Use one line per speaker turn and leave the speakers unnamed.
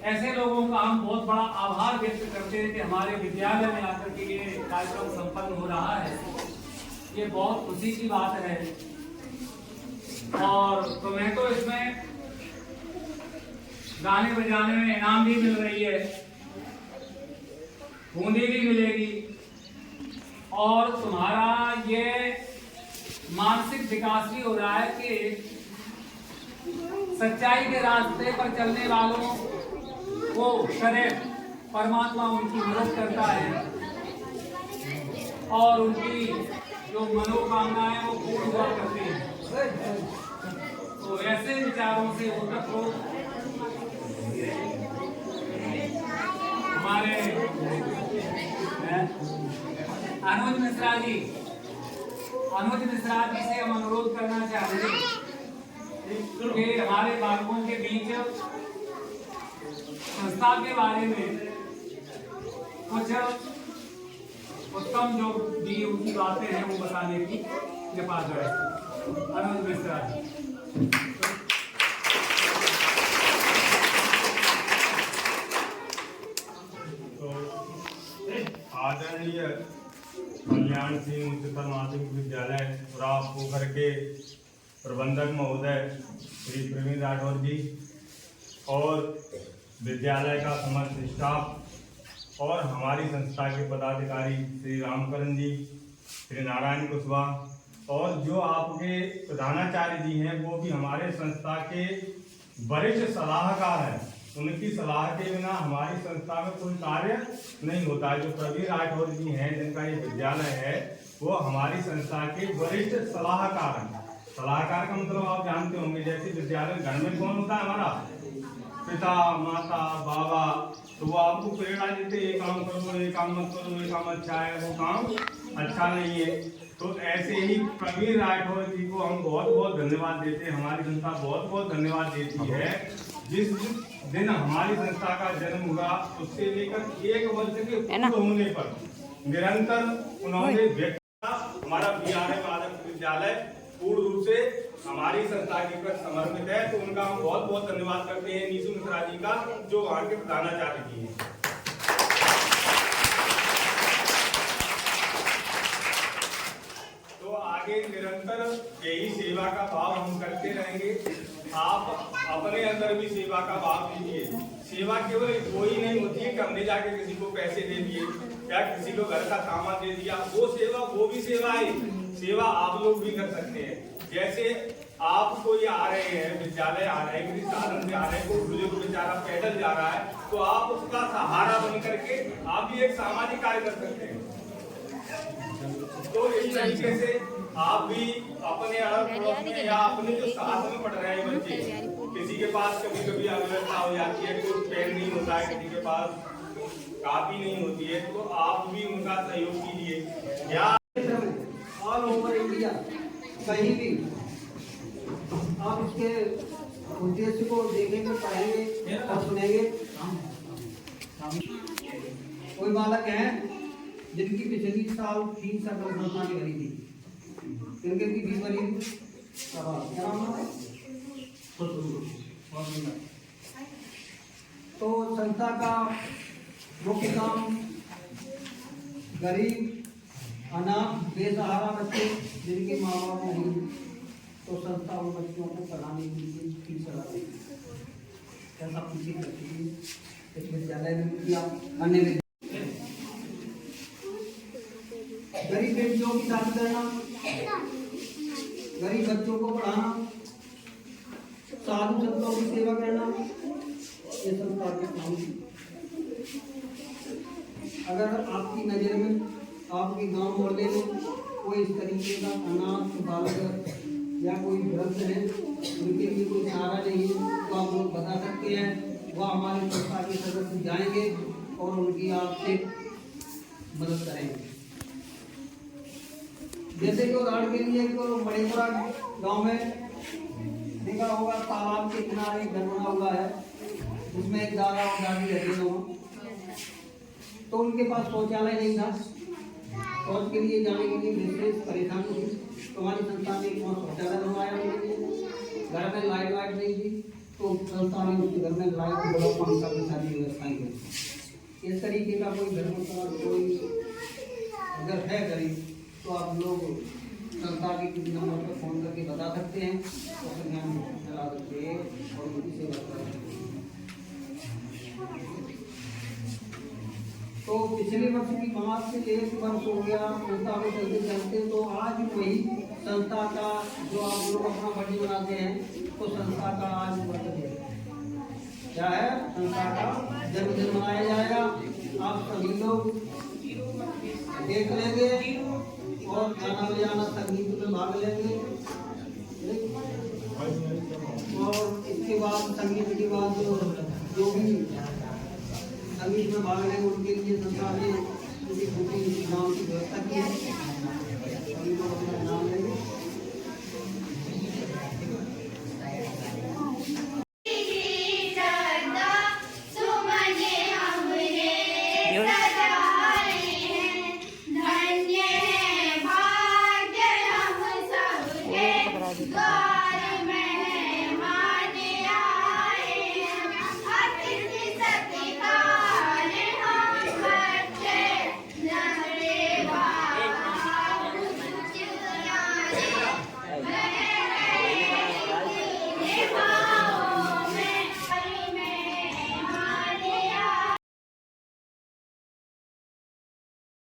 ऐसे लोगों का हम बहुत बड़ा आभार व्यक्त करते हैं कि हमारे विद्यालय में आकर के ये कार्यक्रम संपन्न हो रहा है। ये बहुत खुशी की बात है। और तुम्हें तो इसमें गाने बजाने में इनाम भी मिल रही है, बूंदी भी मिलेगी, और तुम्हारा ये मानसिक विकास भी हो रहा है कि सच्चाई के रास्ते पर चलने वालों को सदैव परमात्मा उनकी मदद करता है और उनकी जो मनोकामनाएं वो पूर्ण हुआ करती हैं। तो ऐसे विचारों से उन्नत हो हमारे अनुज मिश्रा जी से हम अनुरोध करना चाहते हैं कि हमारे बालकों के बीच संस्था के बारे में कुछ उत्तम जो दी उनकी बातें हैं वो बताने की कृपा करें। अनुज मिश्रा जी।
तो आदरणीय कल्याण सिंह उच्चतर माध्यमिक विद्यालय पोखर के प्रबंधक महोदय श्री प्रवीण राठौर जी और विद्यालय का समस्त स्टाफ और हमारी संस्था के पदाधिकारी श्री रामकरण जी, श्री नारायण कुशवाहा और जो आपके प्रधानाचार्य जी हैं वो भी हमारे संस्था के वरिष्ठ सलाहकार हैं। उनकी सलाह के बिना हमारी संस्था में कोई कार्य नहीं होता है। जो प्रवीण राठौर जी हैं जिनका ये विद्यालय है वो हमारी संस्था के वरिष्ठ सलाहकार हैं। सलाहकार का मतलब आप जानते होंगे, जैसे विद्यालय घर में कौन होता है, हमारा पिता माता बाबा, तो वो आपको प्रेरणा देते ये काम करो, ये काम मत करो, ये काम अच्छा है, वो काम अच्छा नहीं है। तो ऐसे ही प्रवीण राठौर जी को हम बहुत बहुत धन्यवाद देते हैं। हमारी संस्था बहुत बहुत धन्यवाद देती है। जिस दिन हमारी संस्था का जन्म हुआ उससे लेकर 1 वर्ष के पूर्ण होने पर निरंतर उन्होंने हमारा BRM आदर्श विद्यालय पूर्ण रूप से हमारी संस्था के प्रति समर्पित है। तो उनका हम बहुत बहुत धन्यवाद करते हैं नीतू मिश्रा जी का, जो वहाँ के प्रधानाचार्य जी हैं। तो आगे निरंतर यही सेवा का भाव हम करते रहेंगे। आप अपने अंदर भी सेवा का भाव दीजिए। सेवा केवल कोई नहीं होती है कि हमने जाके किसी को पैसे दे दिए या किसी को घर का सामान दे दिया, वो सेवा वो भी सेवा है। सेवा आप लोग भी कर सकते हैं। जैसे आप कोई आ रहे हैं, विद्यालय आ रहे हैं, किसी साधन से आ रहे हैं, कोई बुजुर्ग बेचारा पैदल जा रहा है, तो आप उसका सहारा बन करके आप भी एक सामाजिक कार्य कर सकते हैं। तो इस तरीके से आप भी अपने अड़ोस पड़ोस में या अपने जो साथ में पढ़ रहे हैं बच्चे, किसी के पास कभी कभी अव्यवस्था हो जाती है, कोई पेन नहीं होता है, किसी के पास कापी नहीं होती है, तो आप भी उनका सहयोग कीजिए। या
ऑल ओवर इंडिया कहीं भी आप इसके उद्देश्य को देखेंगे, पढ़ेंगे और सुनेंगे। कोई बालक है जिनकी पिछली साल फीस संस्था ने भरी थी, इनकी फीस भरी तो संस्था का मुख्य काम गरीब अनाथ बेसहारा बच्चे जिनके माँ बाप नहीं, तो संस्था उन बच्चों को पढ़ाने के लिए फीस लगाती है। ऐसा खुशी करती है इस विद्यालय में किया। अन्य गरीब बेटियों की शादी करना, गरीब बच्चों को पढ़ाना, साधु संतों की सेवा करना, ये संस्था के काम। अगर आपकी नज़र में आपके गांव मोहल्ले में कोई इस तरीके का अनाथ बालक या कोई वृद्ध है, उनके लिए कोई सहारा नहीं है, तो आप लोग बता सकते हैं। वह हमारे संस्था के सदस्य जाएंगे और उनकी आपसे मदद करेंगे। जैसे कि उदाहरण के लिए मणिपुरा गांव में देखा होगा, तालाब के किनारे घर बना हुआ है, उसमें एक दादा और दादी रहते हैं। तो उनके पास शौचालय नहीं था, शौच के लिए जाने के लिए विशेष परेशानी थी। तो हमारी संस्था ने वहाँ शौचालय बनवाया उनके लिए। घर में लाइट नहीं थी, तो संस्था में उसके घर में लाइट बड़ा पंखा की सारी व्यवस्थाएं करती हैं। इस तरीके का कोई धर्म का कोई अगर है गरीब तो आप लोग संस्था के किसी नंबर पर फोन करके बता सकते हैं और फिर हम चला सकते हैं और उनकी सेवा कर सकते हैं। तो पिछले वर्ष की बात से 1 वर्ष हो गया संस्था में चलते चलते, तो आज वही संस्था का जो आप लोग अपना बर्थडे मनाते हैं तो संस्था का आज बर्थडे क्या है, संस्था का जन्मदिन मनाया जाएगा। आप सभी लोग देख लेंगे और गाना बजाना संगीत में भाग लेंगे और इसके बाद संगीत के बाद जो भी संगीत में भाग लेंगे उनके लिए संस्था ने उनकी बुकिंग नाम की व्यवस्था की है। सभी लोग अपना नाम लेंगे।
God.